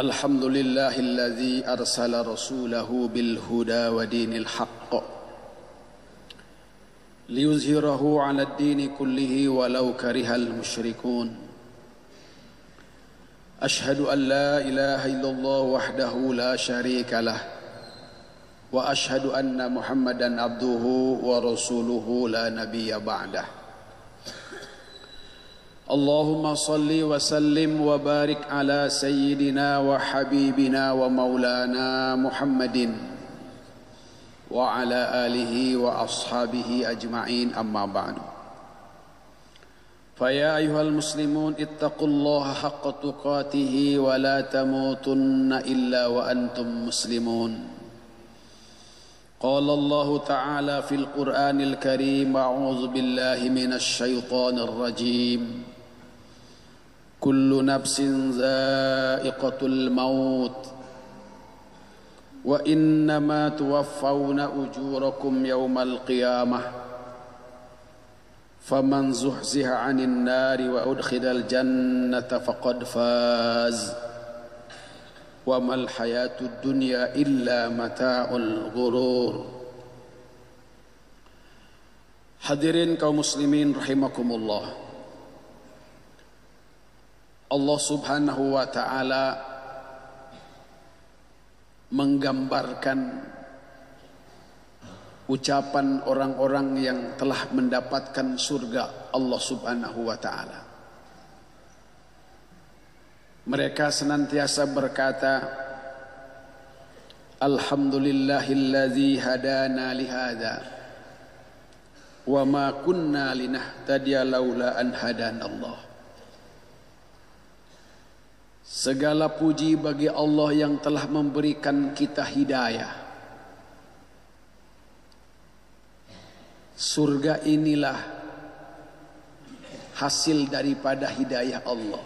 الحمد لله الذي أرسل رسوله بالهدى ودين الحق ليظهره على الدين كله ولو كره المشركون أشهد أن لا إله إلا الله وحده لا شريك له وأشهد أن محمدا عبده ورسوله لا نبي بعده اللهم صل وسلم وبارك على سيدنا وحبيبنا ومولانا محمد وعلى آله وأصحابه أجمعين أما بعد فيا أيها المسلمون اتقوا الله حق تقاته ولا تموتن إلا وأنتم مسلمون قال الله تعالى في القرآن الكريم أعوذ بالله من الشيطان الرجيم كل نفس ذائقة الموت وإنما توفون أجوركم يوم القيامة فمن زحزح عن النار وأدخل الجنة فقد فاز وما الحياة الدنيا إلا متاع الغرور. Hadirin kaum muslimin rahimakumullah. Allah subhanahu wa ta'ala menggambarkan ucapan orang-orang yang telah mendapatkan surga Allah subhanahu wa ta'ala. Mereka senantiasa berkata, Alhamdulillahilladzi hadana lihada wa ma kunna linahtadiya laula an hadanallah. Segala puji bagi Allah yang telah memberikan kita hidayah. Surga inilah hasil daripada hidayah Allah.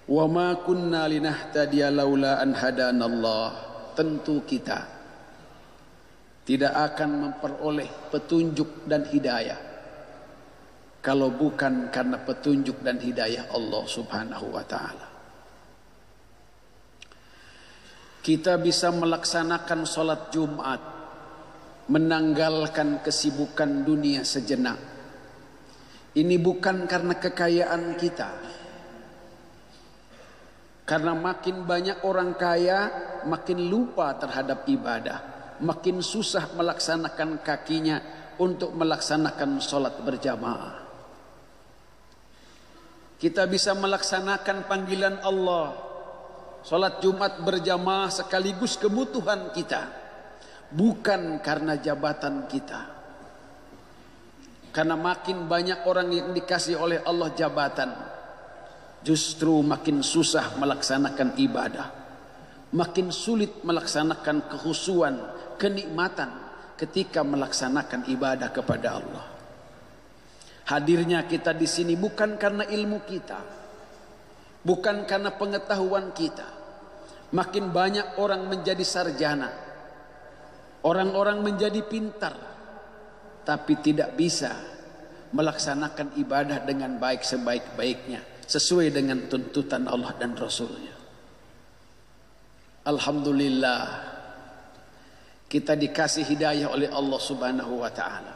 Wa ma kunna linahtadiya laula an hadanallah. Tentu kita tidak akan memperoleh petunjuk dan hidayah kalau bukan karena petunjuk dan hidayah Allah subhanahu wa ta'ala. Kita bisa melaksanakan sholat Jumat, menanggalkan kesibukan dunia sejenak. Ini bukan karena kekayaan kita. Karena makin banyak orang kaya, makin lupa terhadap ibadah. Makin susah melaksanakan kakinya untuk melaksanakan sholat berjamaah. Kita bisa melaksanakan panggilan Allah, sholat Jumat berjamaah sekaligus kebutuhan kita, bukan karena jabatan kita. Karena makin banyak orang yang dikasih oleh Allah jabatan, justru makin susah melaksanakan ibadah, makin sulit melaksanakan kekhusyuan, kenikmatan ketika melaksanakan ibadah kepada Allah. Hadirnya kita di sini bukan karena ilmu kita, bukan karena pengetahuan kita. Makin banyak orang menjadi sarjana, orang-orang menjadi pintar, tapi tidak bisa melaksanakan ibadah dengan baik sebaik-baiknya, sesuai dengan tuntutan Allah dan Rasulnya. Alhamdulillah, kita dikasih hidayah oleh Allah subhanahu wa ta'ala.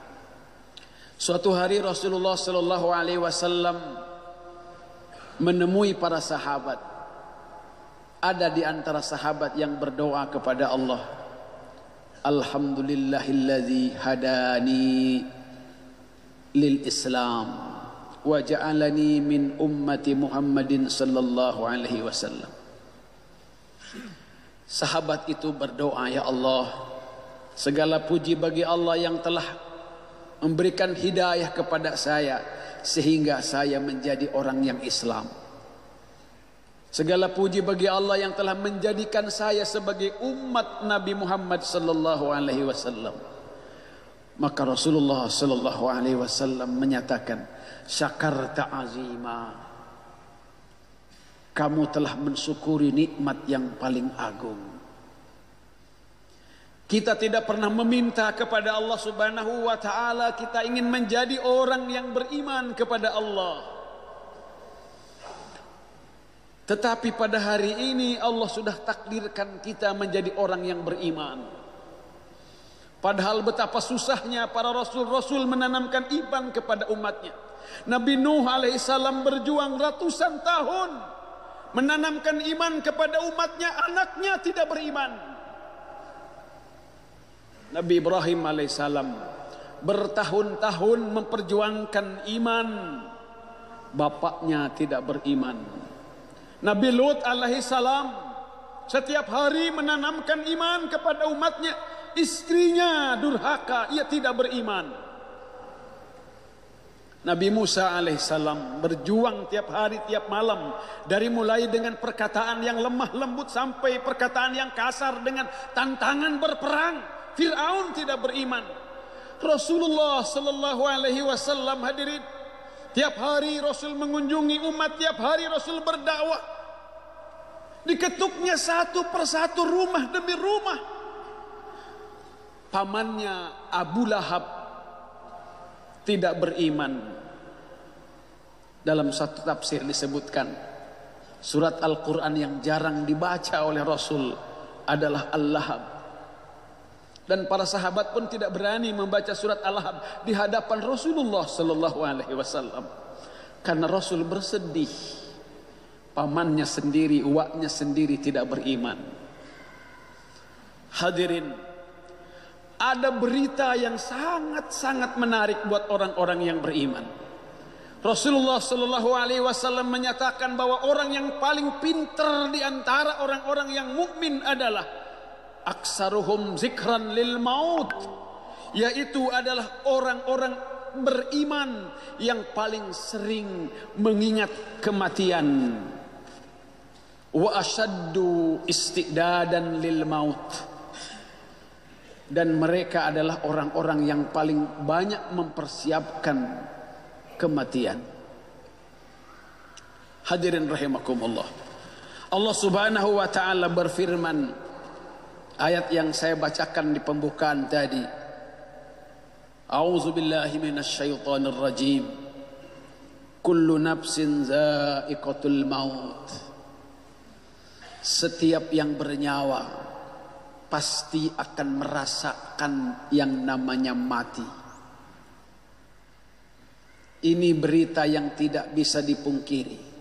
Suatu hari Rasulullah sallallahu alaihi wasallam menemui para sahabat. Ada di antara sahabat yang berdoa kepada Allah, Alhamdulillahilladzi hadani lil Islam wa ja'alani min ummati Muhammadin sallallahu alaihi wasallam. Sahabat itu berdoa, ya Allah, segala puji bagi Allah yang telah memberikan hidayah kepada saya sehingga saya menjadi orang yang Islam. Segala puji bagi Allah yang telah menjadikan saya sebagai umat Nabi Muhammad sallallahu alaihi wasallam. Maka Rasulullah sallallahu alaihi wasallam menyatakan, syakarta azima. Kamu telah mensyukuri nikmat yang paling agung. Kita tidak pernah meminta kepada Allah subhanahu wa ta'ala. Kita ingin menjadi orang yang beriman kepada Allah. Tetapi pada hari ini Allah sudah takdirkan kita menjadi orang yang beriman. Padahal betapa susahnya para rasul-rasul menanamkan iman kepada umatnya. Nabi Nuh alaihissalam berjuang ratusan tahun menanamkan iman kepada umatnya, anaknya tidak beriman. Nabi Ibrahim alaihissalam bertahun-tahun memperjuangkan iman, bapaknya tidak beriman. Nabi Lut alaihissalam setiap hari menanamkan iman kepada umatnya, istrinya durhaka, ia tidak beriman. Nabi Musa alaihissalam berjuang tiap hari tiap malam, dari mulai dengan perkataan yang lemah lembut sampai perkataan yang kasar dengan tantangan berperang. Fir'aun tidak beriman. Rasulullah sallallahu alaihi wasallam hadirin, tiap hari Rasul mengunjungi umat, tiap hari Rasul berdakwah. Diketuknya satu persatu, rumah demi rumah. Pamannya Abu Lahab tidak beriman. Dalam satu tafsir disebutkan, surat Al-Quran yang jarang dibaca oleh Rasul adalah Al-Lahab. Dan para sahabat pun tidak berani membaca surat Al-Lahab di hadapan Rasulullah sallallahu alaihi wasallam, karena Rasul bersedih pamannya sendiri, uaknya sendiri tidak beriman. Hadirin, ada berita yang sangat-sangat menarik buat orang-orang yang beriman. Rasulullah sallallahu alaihi wasallam menyatakan bahwa orang yang paling pintar di antara orang-orang yang mukmin adalah aksaruhum zikran lil maut, yaitu adalah orang-orang beriman yang paling sering mengingat kematian. Wa asyaddu istidadan lil maut, dan mereka adalah orang-orang yang paling banyak mempersiapkan kematian. Hadirin rahimakumullah, Allah subhanahu wa ta'ala berfirman, ayat yang saya bacakan di pembukaan tadi, a'udzu billahi minasyaitonir rajim, kullu nafsin za'iqatul maut. Setiap yang bernyawa pasti akan merasakan yang namanya mati. Ini berita yang tidak bisa dipungkiri.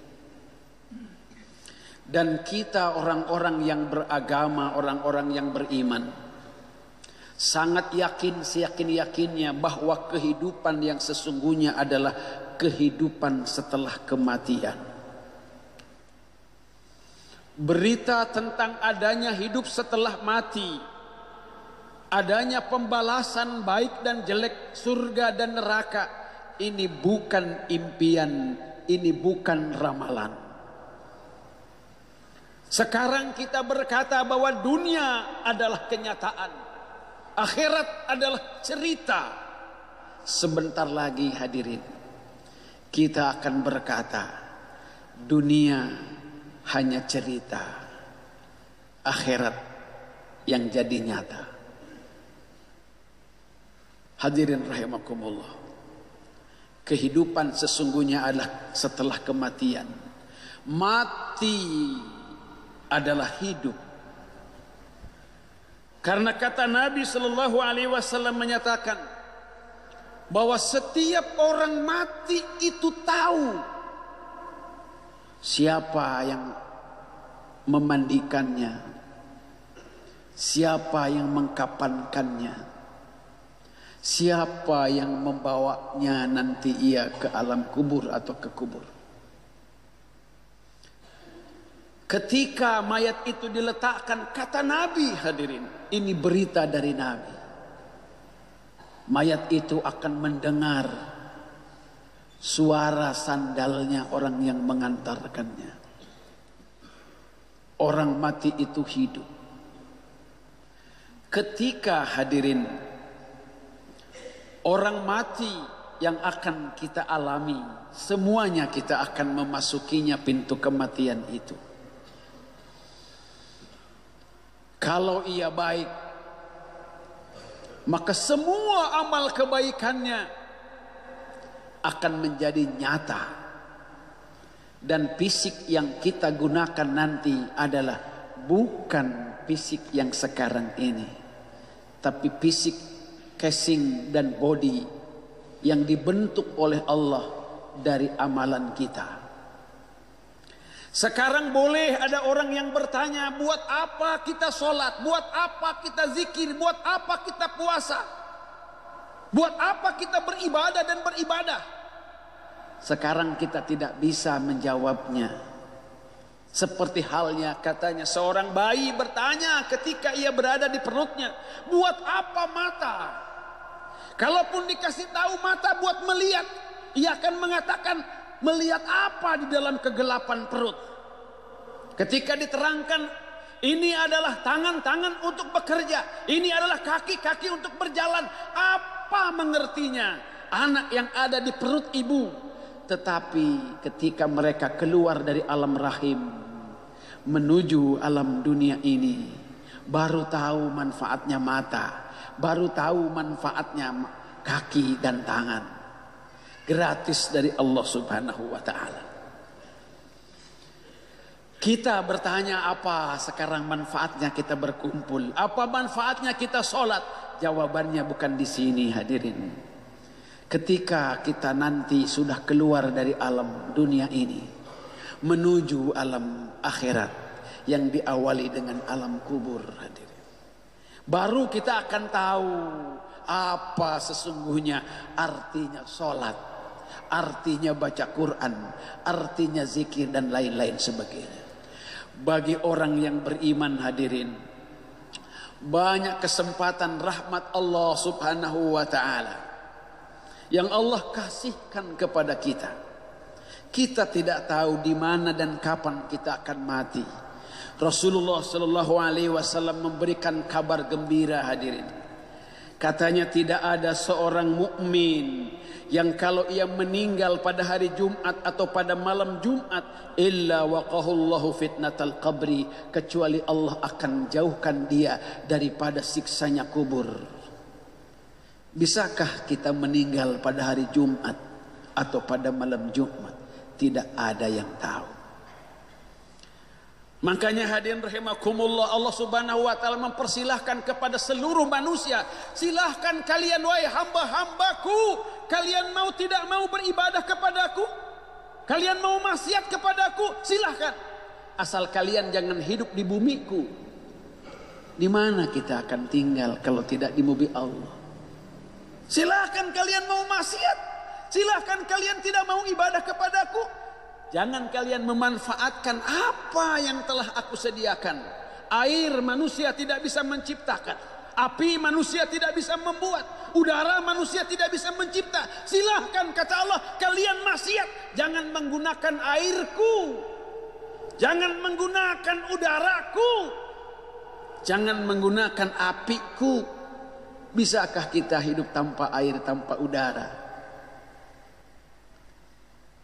Dan kita orang-orang yang beragama, orang-orang yang beriman, sangat yakin, seyakin-yakinnya bahwa kehidupan yang sesungguhnya adalah kehidupan setelah kematian. Berita tentang adanya hidup setelah mati, adanya pembalasan baik dan jelek, surga dan neraka, ini bukan impian, ini bukan ramalan. Sekarang kita berkata bahwa dunia adalah kenyataan, akhirat adalah cerita. Sebentar lagi hadirin, kita akan berkata dunia hanya cerita, akhirat yang jadi nyata. Hadirin rahimakumullah, kehidupan sesungguhnya adalah setelah kematian. Mati adalah hidup. Karena kata Nabi sallallahu alaihi wasallam menyatakan bahwa setiap orang mati itu tahu siapa yang memandikannya, siapa yang mengkapankannya, siapa yang membawanya nanti ia ke alam kubur atau ke kubur. Ketika mayat itu diletakkan, kata Nabi, hadirin, ini berita dari Nabi, mayat itu akan mendengar suara sandalnya orang yang mengantarkannya. Orang mati itu hidup. Ketika hadirin, orang mati yang akan kita alami, semuanya kita akan memasukinya pintu kematian itu. Kalau ia baik, maka semua amal kebaikannya akan menjadi nyata. Dan fisik yang kita gunakan nanti adalah bukan fisik yang sekarang ini, tapi fisik casing dan body yang dibentuk oleh Allah dari amalan kita. Sekarang boleh ada orang yang bertanya, buat apa kita sholat, buat apa kita zikir, buat apa kita puasa, buat apa kita beribadah dan beribadah. Sekarang kita tidak bisa menjawabnya. Seperti halnya katanya seorang bayi bertanya ketika ia berada di perutnya, buat apa mata? Kalaupun dikasih tahu mata buat melihat, ia akan mengatakan, melihat apa di dalam kegelapan perut? Ketika diterangkan, ini adalah tangan-tangan untuk bekerja, ini adalah kaki-kaki untuk berjalan, apa mengertinya anak yang ada di perut ibu? Tetapi ketika mereka keluar dari alam rahim menuju alam dunia ini, baru tahu manfaatnya mata, baru tahu manfaatnya kaki dan tangan. Gratis dari Allah Subhanahu wa ta'ala. Kita bertanya, apa sekarang manfaatnya kita berkumpul? Apa manfaatnya kita sholat? Jawabannya bukan di sini, hadirin. Ketika kita nanti sudah keluar dari alam dunia ini menuju alam akhirat yang diawali dengan alam kubur, hadirin, baru kita akan tahu apa sesungguhnya artinya sholat, artinya baca Quran, artinya zikir dan lain-lain sebagainya. Bagi orang yang beriman, hadirin, banyak kesempatan rahmat Allah Subhanahu wa ta'ala yang Allah kasihkan kepada kita. Kita tidak tahu di mana dan kapan kita akan mati. Rasulullah sallallahu alaihi wasallam memberikan kabar gembira, hadirin. Katanya tidak ada seorang mukmin yang kalau ia meninggal pada hari Jumat atau pada malam Jumat, illa waqahullahu fitnatal qabri, kecuali Allah akan jauhkan dia daripada siksanya kubur. Bisakah kita meninggal pada hari Jumat atau pada malam Jumat? Tidak ada yang tahu. Makanya hadirin rahimakumullah, Allah Subhanahu wa ta'ala mempersilahkan kepada seluruh manusia, silahkan kalian wahai hamba-hambaku, kalian mau tidak mau beribadah kepadaku, kalian mau maksiat kepadaku, silahkan, asal kalian jangan hidup di bumiku. Di mana kita akan tinggal kalau tidak di bumi Allah? Silahkan kalian mau maksiat, silahkan kalian tidak mau ibadah kepadaku. Jangan kalian memanfaatkan apa yang telah aku sediakan. Air manusia tidak bisa menciptakan, api manusia tidak bisa membuat, udara manusia tidak bisa mencipta. Silahkan, kata Allah, kalian maksiat. Jangan menggunakan airku, jangan menggunakan udaraku, jangan menggunakan apiku. Bisakah kita hidup tanpa air, tanpa udara?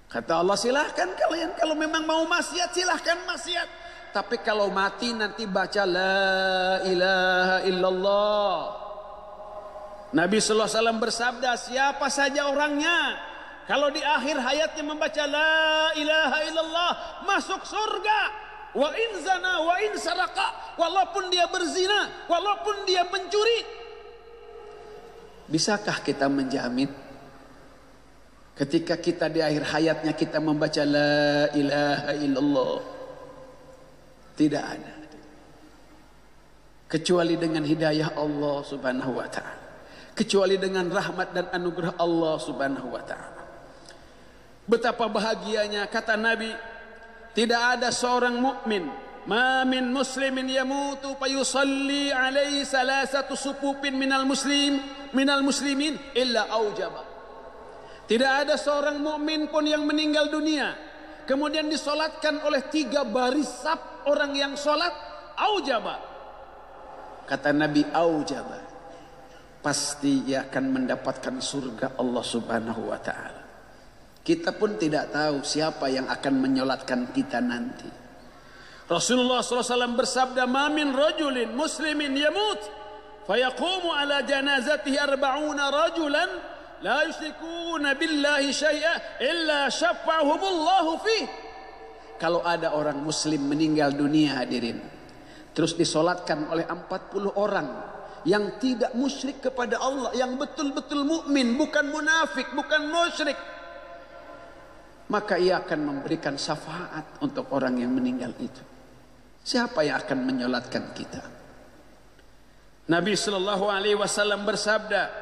Kata Allah, silahkan kalian, kalau memang mau maksiat silahkan maksiat. Tapi kalau mati nanti baca la ilaha illallah. Nabi sallallahu alaihi wasallam bersabda, siapa saja orangnya kalau di akhir hayatnya membaca la ilaha illallah, masuk surga. Wa in zana wa in saraka, walaupun dia berzina, walaupun dia mencuri. Bisakah kita menjamin ketika kita di akhir hayatnya kita membaca la ilaha illallah? Tidak ada, kecuali dengan hidayah Allah Subhanahu wa ta'ala, kecuali dengan rahmat dan anugerah Allah Subhanahu wa ta'ala. Betapa bahagianya, kata Nabi, tidak ada seorang mukmin, ma min muslimin yamutu fayusalli alaihi salasatu supupin minal muslimin illa aujaba. Tidak ada seorang mukmin pun yang meninggal dunia kemudian disolatkan oleh 3 baris saf orang yang solat, aujaba. Kata Nabi, aujaba, pasti ia akan mendapatkan surga Allah Subhanahu wa ta'ala. Kita pun tidak tahu siapa yang akan menyolatkan kita nanti. Rasulullah SAW bersabda, ma min rajulin muslimin yamut fayaqumu ala janazatihi 40 rajulan la yusyrikuna billahi syai'a illa syafa'ahumullahu fih. kalau ada orang muslim meninggal dunia hadirin, terus disolatkan oleh 40 orang yang tidak musyrik kepada Allah, yang betul-betul mukmin, bukan munafik, bukan musyrik, maka ia akan memberikan syafaat untuk orang yang meninggal itu. Siapa yang akan menyolatkan kita? Nabi sallallahu alaihi wasallam bersabda,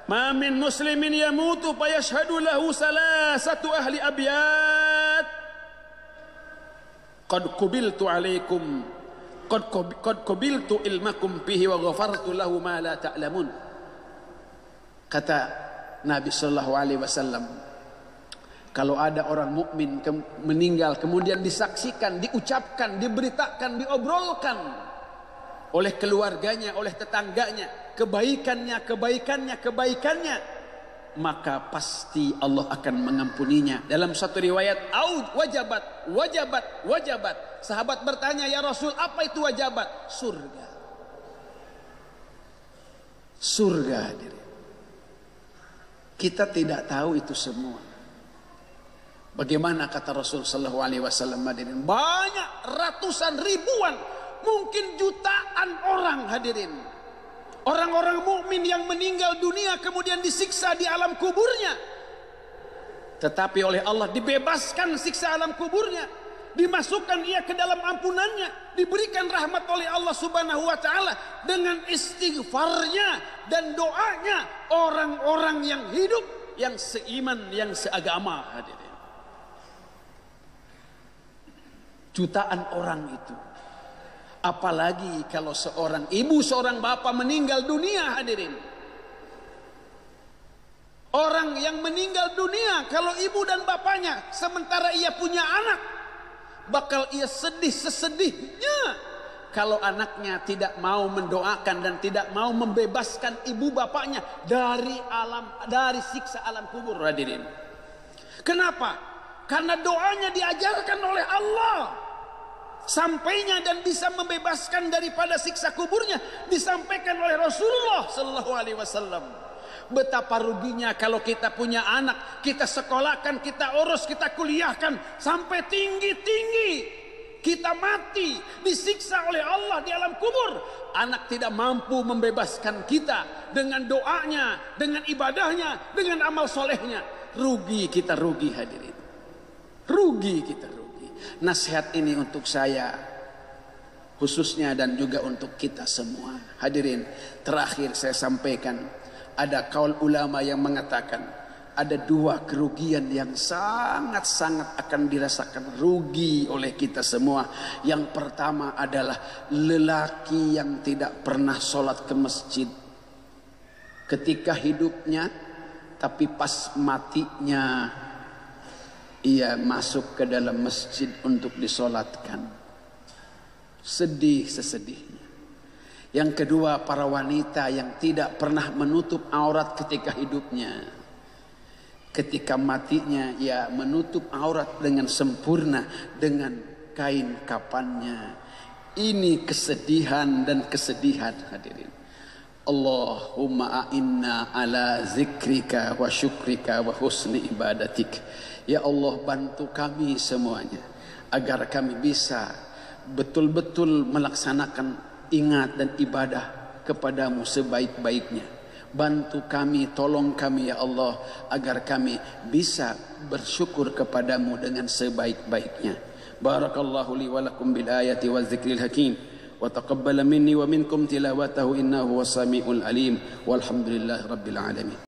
"Ma min muslimin yamutu fa yashhadu lahu salasatu ahli abyat. Qad qubiltu alaikum, qad qubiltu ilmakum fihi wa ghafartu lahu ma la ta'lamun." Kata Nabi sallallahu alaihi wasallam, kalau ada orang mukmin meninggal kemudian disaksikan, diucapkan, diberitakan, diobrolkan oleh keluarganya, oleh tetangganya, kebaikannya, maka pasti Allah akan mengampuninya. Dalam satu riwayat, wajabat. Sahabat bertanya, ya Rasul, apa itu wajabat? Surga. Surga. Kita tidak tahu itu semua. Bagaimana kata Rasul sallallahu alaihi wasallam hadirin? Banyak, ratusan, ribuan, mungkin jutaan orang hadirin. Orang-orang mukmin yang meninggal dunia kemudian disiksa di alam kuburnya. Tetapi oleh Allah dibebaskan siksa alam kuburnya, dimasukkan ia ke dalam ampunannya, diberikan rahmat oleh Allah Subhanahu wa taala dengan istighfarnya dan doanya orang-orang yang hidup, yang seiman, yang seagama hadirin. Jutaan orang itu. Apalagi kalau seorang ibu, seorang bapak meninggal dunia hadirin. Orang yang meninggal dunia, kalau ibu dan bapaknya, sementara ia punya anak, bakal ia sedih sesedihnya kalau anaknya tidak mau mendoakan dan tidak mau membebaskan ibu bapaknya dari siksa alam kubur hadirin. Kenapa? Karena doanya diajarkan oleh Allah. Sampainya dan bisa membebaskan daripada siksa kuburnya disampaikan oleh Rasulullah sallallahu alaihi wasallam. Betapa ruginya kalau kita punya anak, kita sekolahkan, kita urus, kita kuliahkan sampai tinggi-tinggi, kita mati disiksa oleh Allah di alam kubur. Anak tidak mampu membebaskan kita dengan doanya, dengan ibadahnya, dengan amal solehnya. Rugi kita, rugi hadirin. Rugi kita, rugi. Nasihat ini untuk saya khususnya dan juga untuk kita semua hadirin. Terakhir saya sampaikan, ada kaul ulama yang mengatakan ada dua kerugian yang sangat-sangat akan dirasakan rugi oleh kita semua. Yang pertama adalah lelaki yang tidak pernah sholat ke masjid ketika hidupnya, tapi pas matinya ia masuk ke dalam masjid untuk disolatkan. Sedih sesedihnya. Yang kedua, para wanita yang tidak pernah menutup aurat ketika hidupnya. Ketika matinya ia menutup aurat dengan sempurna dengan kain kafannya. Ini kesedihan dan kesedihan hadirin. Allahumma a'inna ala zikrika wa syukrika wa husni ibadatik. Ya Allah, bantu kami semuanya agar kami bisa betul-betul melaksanakan ingat dan ibadah kepadamu sebaik-baiknya. Bantu kami, tolong kami ya Allah agar kami bisa bersyukur kepadamu dengan sebaik-baiknya. Barakallahu li wa lakum bil ayati wa dzikril hakim wa taqabbala minni wa minkum tilawatahu innahu was samiul alim walhamdulillahi rabbil alamin.